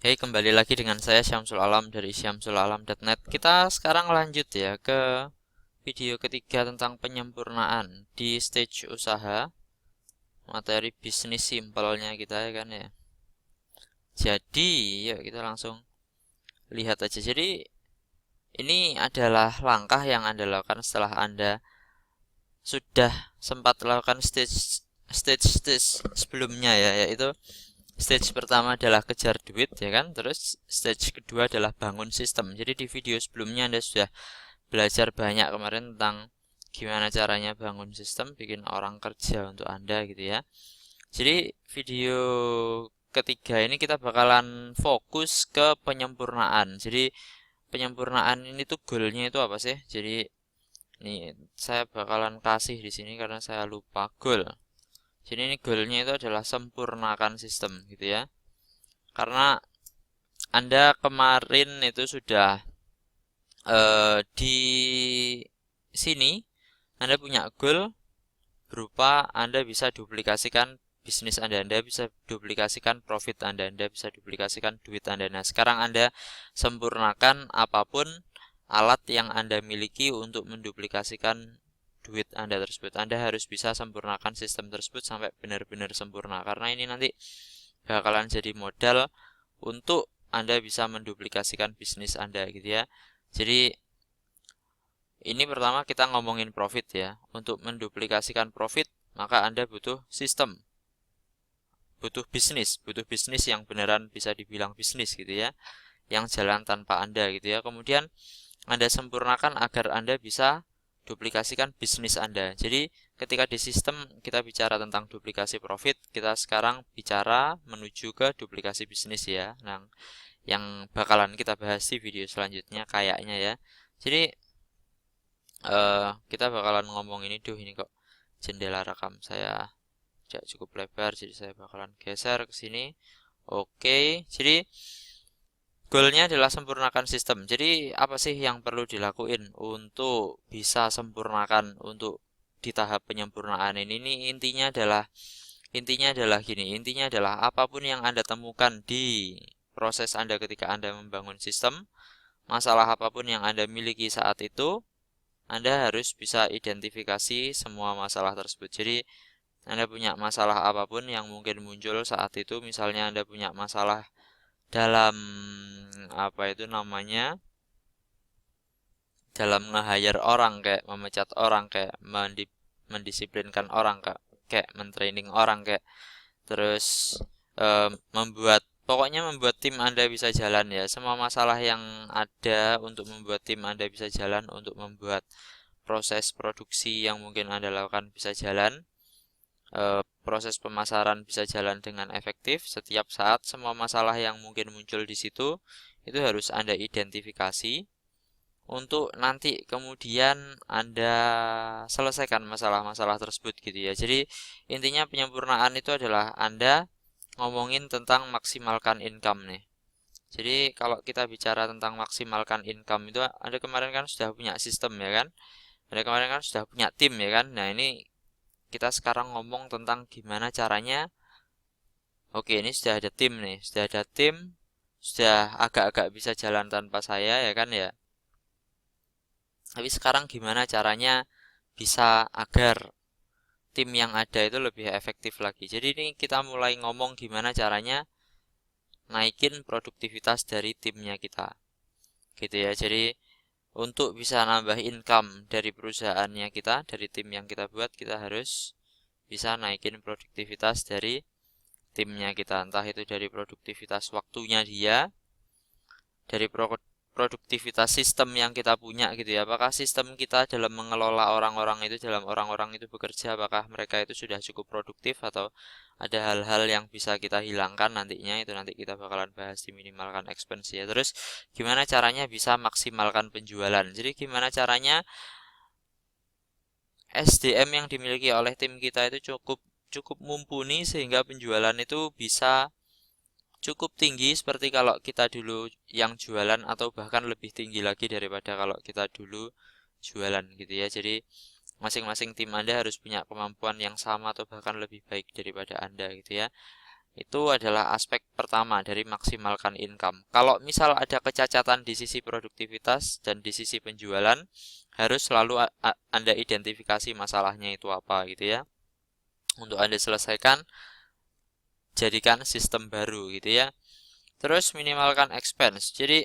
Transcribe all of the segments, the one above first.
Hey, kembali lagi dengan saya Syamsul Alam dari syamsulalam.net. Kita sekarang lanjut ya ke video ketiga tentang penyempurnaan di stage usaha, materi bisnis simpelnya kita ya kan ya. Jadi, yuk kita langsung lihat aja. Jadi, ini adalah langkah yang Anda lakukan setelah Anda sudah sempat melakukan stage sebelumnya ya, yaitu stage pertama adalah kejar duit ya kan, terus stage kedua adalah bangun sistem. Jadi di video sebelumnya Anda sudah belajar banyak kemarin tentang gimana caranya bangun sistem, bikin orang kerja untuk Anda gitu ya. Jadi video ketiga ini kita bakalan fokus ke penyempurnaan. Jadi penyempurnaan ini tuh goalnya itu apa sih? Jadi ini saya bakalan kasih di sini karena saya lupa goal. Jadi ini goalnya itu adalah sempurnakan sistem gitu ya. Karena Anda kemarin itu sudah di sini Anda punya goal berupa Anda bisa duplikasikan bisnis Anda, Anda bisa duplikasikan profit Anda, Anda bisa duplikasikan duit Anda. Nah, sekarang Anda sempurnakan apapun alat yang Anda miliki untuk menduplikasikan duit Anda tersebut. Anda harus bisa sempurnakan sistem tersebut sampai benar-benar sempurna, karena ini nanti bakalan jadi modal untuk Anda bisa menduplikasikan bisnis Anda gitu ya. Jadi ini pertama kita ngomongin profit ya. Untuk menduplikasikan profit, maka Anda butuh sistem, butuh bisnis yang beneran bisa dibilang bisnis gitu ya, yang jalan tanpa Anda gitu ya. Kemudian Anda sempurnakan agar Anda bisa duplikasikan bisnis Anda. Jadi ketika di sistem kita bicara tentang duplikasi profit, kita sekarang bicara menuju ke duplikasi bisnis ya. Nah, yang bakalan kita bahas di video selanjutnya kayaknya ya. Jadi kita bakalan ngomong ini kok jendela rekam saya tidak cukup lebar, jadi saya bakalan geser ke sini. Oke, jadi goalnya adalah sempurnakan sistem. Jadi apa sih yang perlu dilakuin untuk bisa sempurnakan untuk di tahap penyempurnaan ini? Ini intinya adalah gini, intinya adalah apapun yang Anda temukan di proses Anda ketika Anda membangun sistem, masalah apapun yang Anda miliki saat itu, Anda harus bisa identifikasi semua masalah tersebut. Jadi, Anda punya masalah apapun yang mungkin muncul saat itu, misalnya Anda punya masalah dalam apa itu namanya? Dalam nge-hire orang, kayak memecat orang, kayak mendisiplinkan orang, kayak mentraining orang, kayak terus membuat tim Anda bisa jalan ya. Semua masalah yang ada untuk membuat tim Anda bisa jalan, untuk membuat proses produksi yang mungkin Anda lakukan bisa jalan, proses pemasaran bisa jalan dengan efektif setiap saat. Semua masalah yang mungkin muncul di situ itu harus Anda identifikasi untuk nanti kemudian Anda selesaikan masalah-masalah tersebut gitu ya. Jadi intinya penyempurnaan itu adalah Anda ngomongin tentang maksimalkan income nih. Jadi kalau kita bicara tentang maksimalkan income itu Anda kemarin kan sudah punya sistem ya kan? Anda kemarin kan sudah punya tim ya kan? Nah, ini kita sekarang ngomong tentang gimana caranya. Oke, ini sudah ada tim nih, sudah ada tim, sudah agak-agak bisa jalan tanpa saya ya kan ya. Tapi sekarang gimana caranya bisa agar tim yang ada itu lebih efektif lagi. Jadi ini kita mulai ngomong gimana caranya naikin produktivitas dari timnya kita. Gitu ya. Jadi untuk bisa nambah income dari perusahaannya kita, dari tim yang kita buat, kita harus bisa naikin produktivitas dari timnya kita. Entah itu dari produktivitas waktunya dia, dari produktivitas sistem yang kita punya gitu ya. Apakah sistem kita dalam mengelola orang-orang itu, dalam orang-orang itu bekerja, apakah mereka itu sudah cukup produktif atau ada hal-hal yang bisa kita hilangkan nantinya, itu nanti kita bakalan bahas di minimalkan expense ya. Terus gimana caranya bisa maksimalkan penjualan. Jadi gimana caranya SDM yang dimiliki oleh tim kita itu cukup cukup mumpuni sehingga penjualan itu bisa cukup tinggi seperti kalau kita dulu yang jualan atau bahkan lebih tinggi lagi daripada kalau kita dulu jualan gitu ya. Jadi masing-masing tim Anda harus punya kemampuan yang sama atau bahkan lebih baik daripada Anda gitu ya. Itu adalah aspek pertama dari maksimalkan income. Kalau misal ada kecacatan di sisi produktivitas dan di sisi penjualan, harus selalu Anda identifikasi masalahnya itu apa gitu ya. Untuk Anda selesaikan, jadikan sistem baru gitu ya. Terus minimalkan expense. Jadi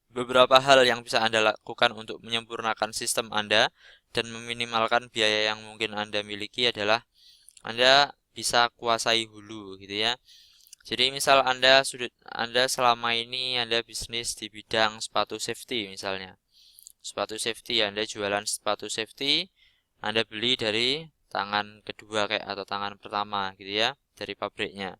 beberapa hal yang bisa Anda lakukan untuk menyempurnakan sistem Anda dan meminimalkan biaya yang mungkin Anda miliki adalah Anda bisa kuasai hulu gitu ya. Jadi misal Anda selama ini Anda bisnis di bidang sepatu safety misalnya. Sepatu safety, Anda jualan sepatu safety, Anda beli dari tangan kedua kayak atau tangan pertama gitu ya, dari pabriknya.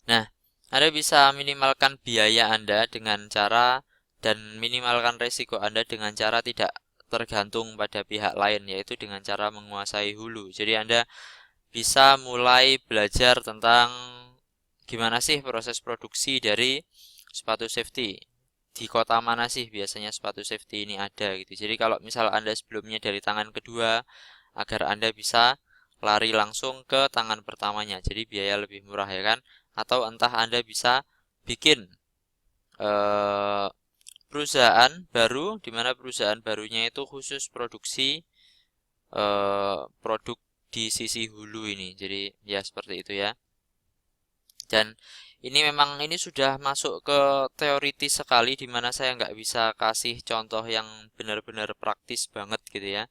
Nah, Anda bisa minimalkan biaya Anda dengan cara dan minimalkan resiko Anda dengan cara tidak tergantung pada pihak lain, yaitu dengan cara menguasai hulu. Jadi Anda bisa mulai belajar tentang gimana sih proses produksi dari sepatu safety. Di kota mana sih biasanya sepatu safety ini ada gitu. Jadi kalau misal Anda sebelumnya dari tangan kedua, agar Anda bisa lari langsung ke tangan pertamanya. Jadi biaya lebih murah ya kan. Atau entah Anda bisa bikin perusahaan baru, di mana perusahaan barunya itu khusus produksi produk di sisi hulu ini. Jadi ya seperti itu ya. Dan ini sudah masuk ke teoritis sekali, di mana saya nggak bisa kasih contoh yang benar-benar praktis banget gitu ya.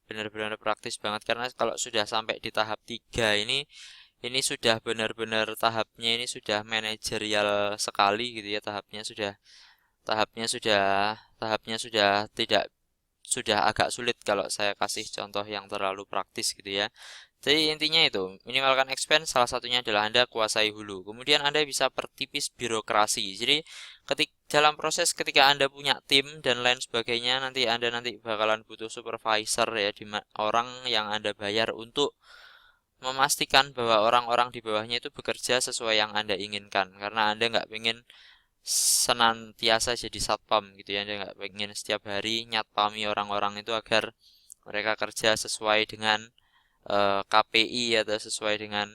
Benar-benar praktis banget karena kalau sudah sampai di tahap 3 ini sudah benar-benar tahapnya ini sudah manajerial sekali gitu ya. Tahapnya sudah tidak sudah agak sulit kalau saya kasih contoh yang terlalu praktis gitu ya. Jadi intinya itu, minimalkan expense salah satunya adalah Anda kuasai hulu. Kemudian Anda bisa pertipis birokrasi. Jadi dalam proses ketika Anda punya tim dan lain sebagainya, Anda nanti bakalan butuh supervisor ya, orang yang Anda bayar untuk memastikan bahwa orang-orang di bawahnya itu bekerja sesuai yang Anda inginkan. Karena Anda nggak ingin senantiasa jadi satpam gitu ya, Anda nggak ingin setiap hari nyatpami orang-orang itu agar mereka kerja sesuai dengan KPI atau sesuai dengan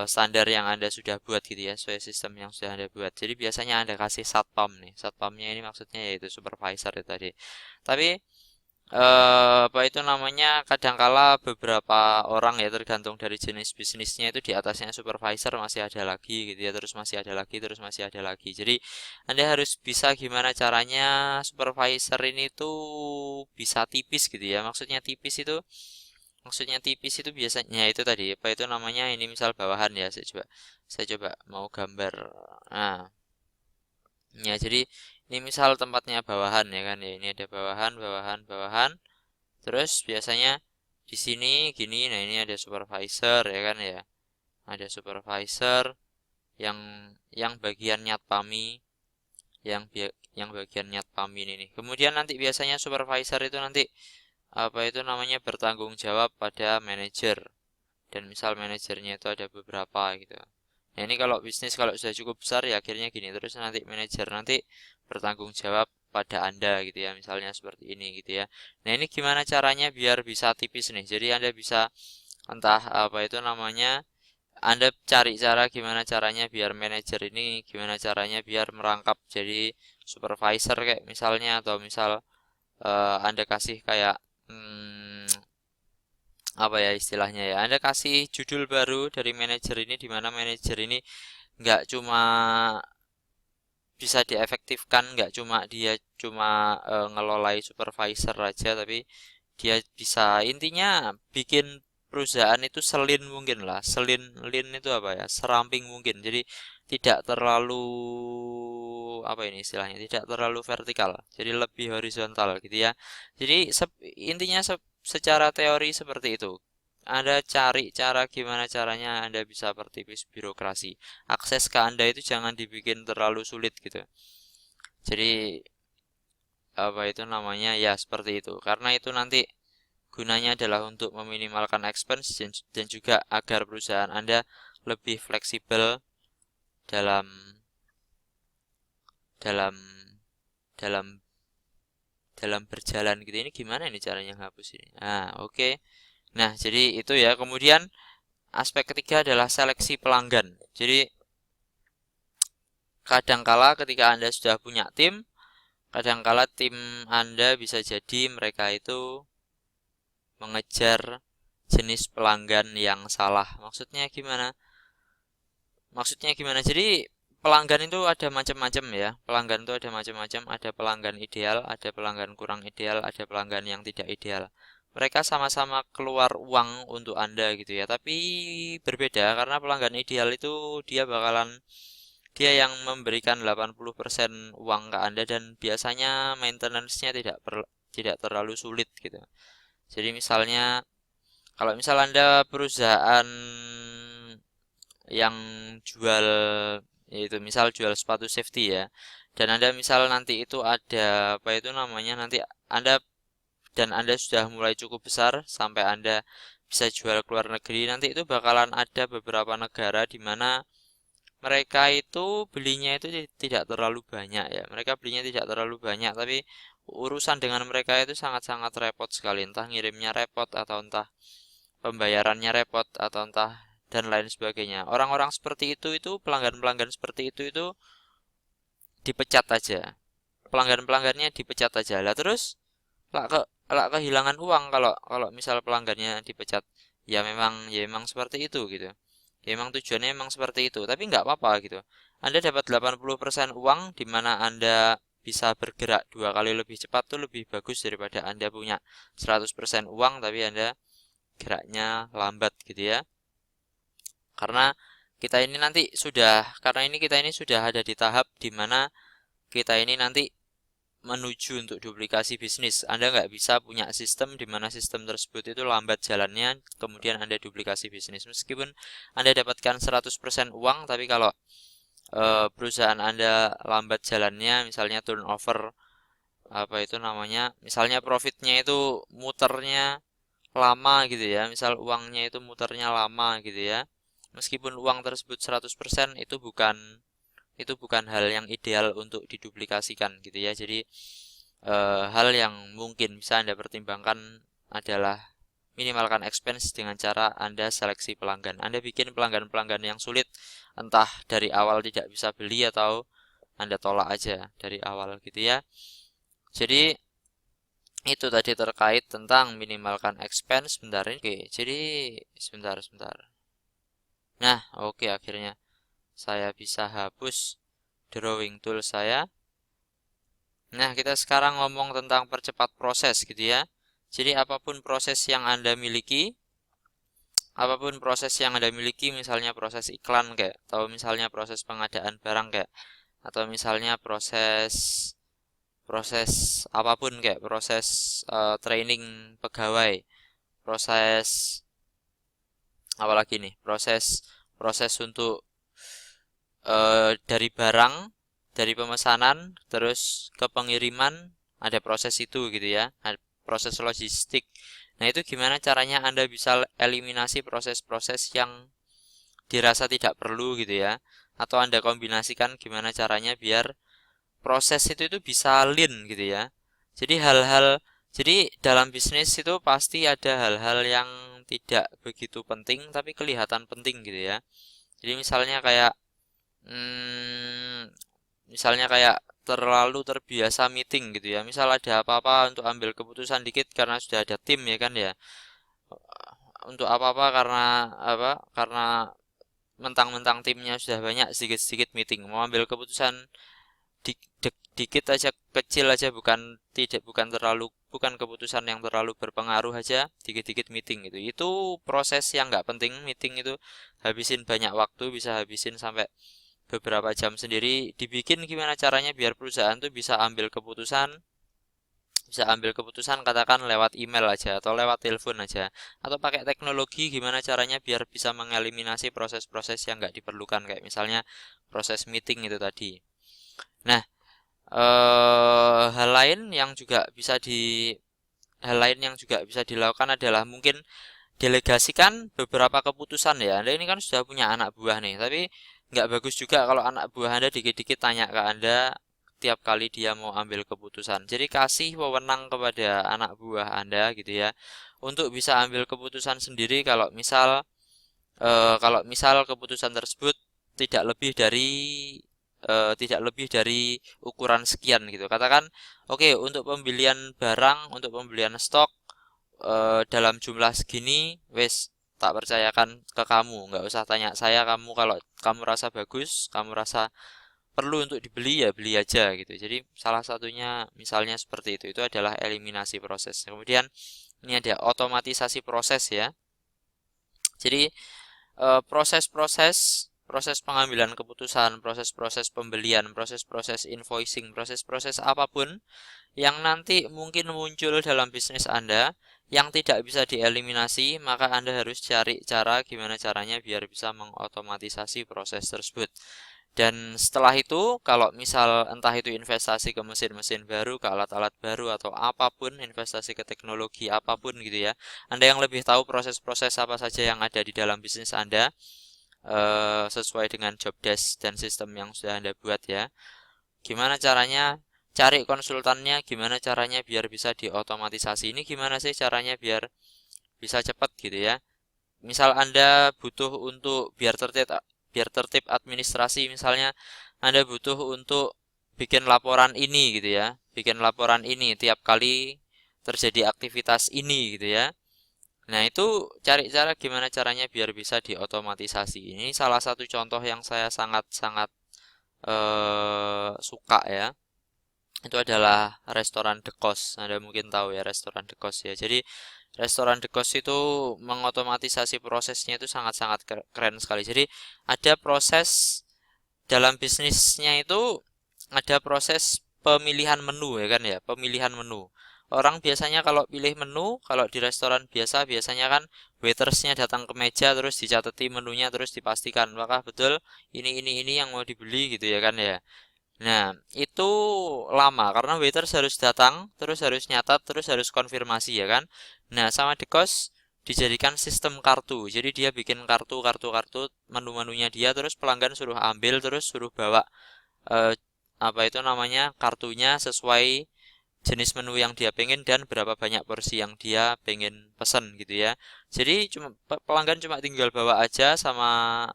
standar yang Anda sudah buat gitu ya, sesuai sistem yang sudah Anda buat. Jadi biasanya Anda kasih satpam nih. Satpamnya ini maksudnya yaitu supervisor itu tadi. Tapi apa itu namanya, kadangkala beberapa orang ya, tergantung dari jenis bisnisnya, itu di atasnya supervisor masih ada lagi gitu ya, terus masih ada lagi, terus masih ada lagi. Jadi Anda harus bisa gimana caranya supervisor ini tuh bisa tipis gitu ya. Maksudnya tipis itu biasanya itu tadi apa itu namanya, ini misal bawahan ya, saya coba mau gambar. Nah, ya jadi ini misal tempatnya bawahan ya kan ya, ini ada bawahan. Terus biasanya di sini gini, nah ini ada supervisor ya kan ya. Ada supervisor yang bagian nyatpami, yang bagian nyatpami ini. Kemudian nanti biasanya supervisor itu nanti apa itu namanya bertanggung jawab pada manajer. Dan misal manajernya itu ada beberapa gitu. Nah, ini kalau bisnis kalau sudah cukup besar ya akhirnya gini, terus nanti manajer nanti bertanggung jawab pada Anda gitu ya, misalnya seperti ini gitu ya. Nah, ini gimana caranya biar bisa tipis nih. Jadi Anda bisa entah apa itu namanya, Anda cari cara gimana caranya biar manajer ini gimana caranya biar merangkap jadi supervisor kayak misalnya, atau misal Anda kasih kayak apa ya istilahnya ya, Anda kasih judul baru dari manajer ini, di mana manajer ini nggak cuma bisa diefektifkan, nggak cuma dia ngelolai supervisor aja, tapi dia bisa intinya bikin perusahaan itu selin mungkin lah, lin itu apa ya, seramping mungkin. Jadi tidak terlalu apa ini istilahnya, tidak terlalu vertikal, jadi lebih horizontal gitu ya. Jadi intinya secara teori seperti itu. Anda cari cara gimana caranya Anda bisa pertipis birokrasi. Akses ke Anda itu jangan dibikin terlalu sulit gitu. Jadi apa itu namanya ya seperti itu. Karena itu nanti gunanya adalah untuk meminimalkan expense dan juga agar perusahaan Anda lebih fleksibel dalam dalam dalam dalam berjalan gitu. Ini gimana ini caranya hapus ini? Nah, oke. Nah, jadi itu ya. Kemudian aspek ketiga adalah seleksi pelanggan. Jadi kadangkala ketika Anda sudah punya tim, kadangkala tim Anda bisa jadi mereka itu mengejar jenis pelanggan yang salah. Maksudnya gimana? Jadi pelanggan itu ada macam-macam ya. Pelanggan itu ada macam-macam. Ada pelanggan ideal, ada pelanggan kurang ideal, ada pelanggan yang tidak ideal. Mereka sama-sama keluar uang untuk Anda gitu ya. Tapi berbeda karena pelanggan ideal itu dia yang memberikan 80% uang ke Anda dan biasanya maintenance-nya tidak terlalu sulit gitu. Jadi misalnya kalau misal Anda perusahaan yang jual yaitu misal jual sepatu safety ya, dan Anda misal nanti itu ada apa itu namanya, nanti Anda sudah mulai cukup besar sampai Anda bisa jual ke luar negeri, nanti itu bakalan ada beberapa negara di mana mereka itu belinya itu tidak terlalu banyak ya. Mereka belinya tidak terlalu banyak, tapi urusan dengan mereka itu sangat-sangat repot sekali. Entah ngirimnya repot, atau entah pembayarannya repot, atau entah dan lain sebagainya. Orang-orang seperti itu pelanggan-pelanggan seperti itu dipecat aja. Pelanggan-pelanggannya dipecat aja. Lah terus lah kehilangan uang kalau misal pelanggannya dipecat. Ya memang seperti itu gitu. Ya memang tujuannya memang seperti itu, tapi nggak apa-apa gitu. Anda dapat 80% uang di mana Anda bisa bergerak 2 kali lebih cepat tuh lebih bagus daripada Anda punya 100% uang tapi Anda geraknya lambat gitu ya. Karena kita ini sudah ada di tahap di mana kita ini nanti menuju untuk duplikasi bisnis. Anda nggak bisa punya sistem di mana sistem tersebut itu lambat jalannya, kemudian Anda duplikasi bisnis. Meskipun Anda dapatkan 100% uang, tapi kalau perusahaan Anda lambat jalannya, misalnya turnover, apa itu namanya, misalnya profitnya itu muternya lama gitu ya, misal uangnya itu muternya lama gitu ya, meskipun uang tersebut 100% itu bukan hal yang ideal untuk diduplikasikan gitu ya. Jadi hal yang mungkin bisa Anda pertimbangkan adalah minimalkan expense dengan cara Anda seleksi pelanggan. Anda bikin pelanggan-pelanggan yang sulit, entah dari awal tidak bisa beli atau Anda tolak aja dari awal gitu ya. Jadi itu tadi terkait tentang minimalkan expense. Bentar ini. Oke, jadi sebentar. Nah, oke, akhirnya saya bisa hapus drawing tool saya. Nah, kita sekarang ngomong tentang percepat proses gitu ya. Jadi apapun proses yang Anda miliki, misalnya proses iklan kayak, atau misalnya proses pengadaan barang kayak, atau misalnya proses apapun kayak proses training pegawai, proses apalagi nih, proses untuk dari pemesanan terus ke pengiriman, ada proses itu gitu ya, proses logistik. Nah, itu gimana caranya Anda bisa eliminasi proses-proses yang dirasa tidak perlu gitu ya, atau Anda kombinasikan gimana caranya biar proses itu bisa lean gitu ya. Jadi dalam bisnis itu pasti ada hal-hal yang tidak begitu penting tapi kelihatan penting gitu ya. Jadi misalnya kayak terlalu terbiasa meeting gitu ya. Misal ada apa-apa untuk ambil keputusan dikit karena sudah ada tim ya kan ya. Untuk apa-apa karena mentang-mentang timnya sudah banyak, sedikit-sedikit meeting. Mau ambil keputusan dikit aja, kecil aja, bukan keputusan yang terlalu berpengaruh aja, dikit-dikit meeting gitu. Itu proses yang nggak penting. Meeting itu habisin banyak waktu, bisa habisin sampai beberapa jam sendiri. Dibikin gimana caranya biar perusahaan tuh bisa ambil keputusan katakan lewat email aja atau lewat telepon aja, atau pakai teknologi gimana caranya biar bisa mengeliminasi proses-proses yang nggak diperlukan kayak misalnya proses meeting itu tadi. Nah, hal lain yang juga bisa dilakukan adalah mungkin delegasikan beberapa keputusan ya. Anda ini kan sudah punya anak buah nih, tapi nggak bagus juga kalau anak buah Anda dikit-dikit tanya ke Anda tiap kali dia mau ambil keputusan. Jadi kasih wewenang kepada anak buah Anda gitu ya, untuk bisa ambil keputusan sendiri. Kalau misal kalau misal keputusan tersebut tidak lebih dari ukuran sekian gitu. Katakan, oke, untuk pembelian barang, untuk pembelian stok dalam jumlah segini, wes tak percayakan ke kamu, nggak usah tanya saya. Kamu kalau kamu rasa bagus, kamu rasa perlu untuk dibeli, ya beli aja gitu. Jadi salah satunya misalnya seperti itu adalah eliminasi proses. Kemudian ini ada otomatisasi proses ya. Jadi proses pengambilan keputusan, proses-proses pembelian, proses-proses invoicing, proses-proses apapun yang nanti mungkin muncul dalam bisnis Anda yang tidak bisa dieliminasi, maka Anda harus cari cara gimana caranya biar bisa mengotomatisasi proses tersebut. Dan setelah itu, kalau misal entah itu investasi ke mesin-mesin baru, ke alat-alat baru, atau apapun, investasi ke teknologi apapun gitu ya, Anda yang lebih tahu proses-proses apa saja yang ada di dalam bisnis Anda, sesuai dengan job desk dan sistem yang sudah Anda buat ya. Gimana caranya? Cari konsultannya, gimana caranya biar bisa diotomatisasi. Ini gimana sih caranya biar bisa cepat gitu ya. Misal Anda butuh untuk biar tertib administrasi, misalnya Anda butuh untuk bikin laporan ini gitu ya. Bikin laporan ini tiap kali terjadi aktivitas ini gitu ya. Nah, itu cari cara gimana caranya biar bisa diotomatisasi. Ini salah satu contoh yang saya sangat-sangat suka ya. Itu adalah restoran The Cost. Anda mungkin tahu ya restoran The Cost ya. Jadi restoran The Cost itu mengotomatisasi prosesnya itu sangat-sangat keren sekali. Jadi ada proses dalam bisnisnya itu, ada proses pemilihan menu ya kan ya, pemilihan menu. Orang biasanya kalau pilih menu, kalau di restoran biasa biasanya kan waitersnya datang ke meja terus dicatati menunya terus dipastikan apakah betul ini yang mau dibeli gitu ya kan ya. Nah, itu lama karena waiters harus datang, terus harus nyatat, terus harus konfirmasi ya kan. Nah, sama The Cost dijadikan sistem kartu. Jadi dia bikin kartu menu-menunya dia, terus pelanggan suruh ambil, terus suruh bawa eh, apa itu namanya kartunya sesuai jenis menu yang dia pengen dan berapa banyak porsi yang dia pengen pesen gitu ya. Jadi pelanggan cuma tinggal bawa aja sama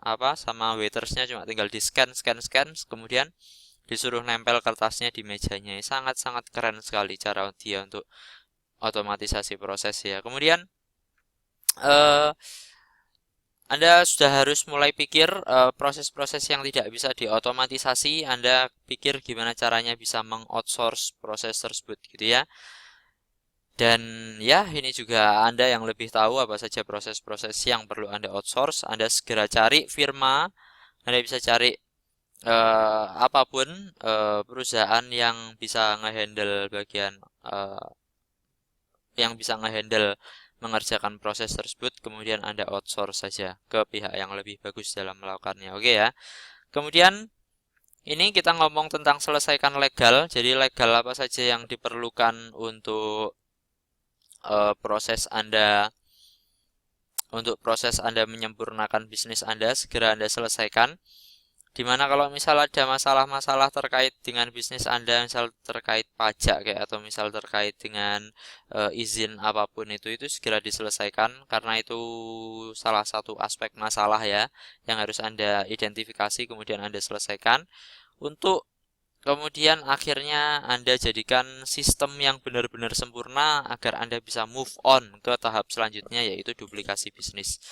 waitersnya cuma tinggal di scan, kemudian disuruh nempel kertasnya di mejanya. Sangat-sangat keren sekali cara dia untuk otomatisasi proses ya. Kemudian eh, Anda sudah harus mulai pikir proses-proses yang tidak bisa diotomatisasi. Anda pikir gimana caranya bisa mengoutsource proses tersebut gitu ya. Dan ya, ini juga Anda yang lebih tahu apa saja proses-proses yang perlu Anda outsource. Anda segera cari firma, Anda bisa cari apapun perusahaan yang bisa ngehandle bagian yang bisa ngehandle mengerjakan proses tersebut, kemudian Anda outsource saja ke pihak yang lebih bagus dalam melakukannya. Oke ya. Kemudian ini kita ngomong tentang selesaikan legal. Jadi legal apa saja yang diperlukan untuk proses Anda menyempurnakan bisnis Anda, segera Anda selesaikan. Dimana kalau misal ada masalah-masalah terkait dengan bisnis Anda, misal terkait pajak kayak atau misal terkait dengan izin apapun itu segera diselesaikan karena itu salah satu aspek masalah ya yang harus Anda identifikasi kemudian Anda selesaikan untuk kemudian akhirnya Anda jadikan sistem yang benar-benar sempurna agar Anda bisa move on ke tahap selanjutnya yaitu duplikasi bisnis.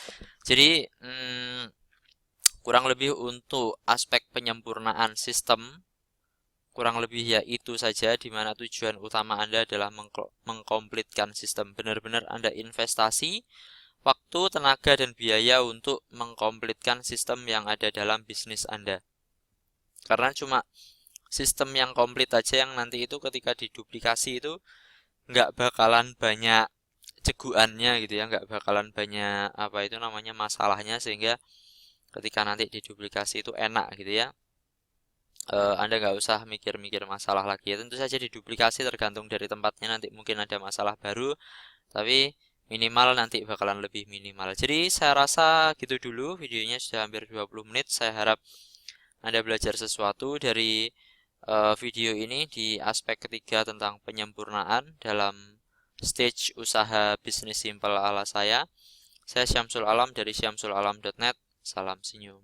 Jadi kurang lebih untuk aspek penyempurnaan sistem kurang lebih ya itu saja, di mana tujuan utama Anda adalah mengkomplitkan sistem. Benar-benar Anda investasi waktu, tenaga, dan biaya untuk mengkomplitkan sistem yang ada dalam bisnis Anda. Karena cuma sistem yang komplit aja yang nanti itu ketika diduplikasi itu nggak bakalan banyak ceguannya gitu ya, nggak bakalan banyak masalahnya, sehingga ketika nanti diduplikasi itu enak gitu ya. Anda nggak usah mikir-mikir masalah lagi ya. Tentu saja diduplikasi tergantung dari tempatnya, nanti mungkin ada masalah baru, tapi minimal nanti bakalan lebih minimal. Jadi saya rasa gitu dulu, videonya sudah hampir 20 menit. Saya harap Anda belajar sesuatu dari video ini di aspek ketiga tentang penyempurnaan dalam stage usaha bisnis simple ala saya. Saya Syamsul Alam dari syamsulalam.net. Salam senyum.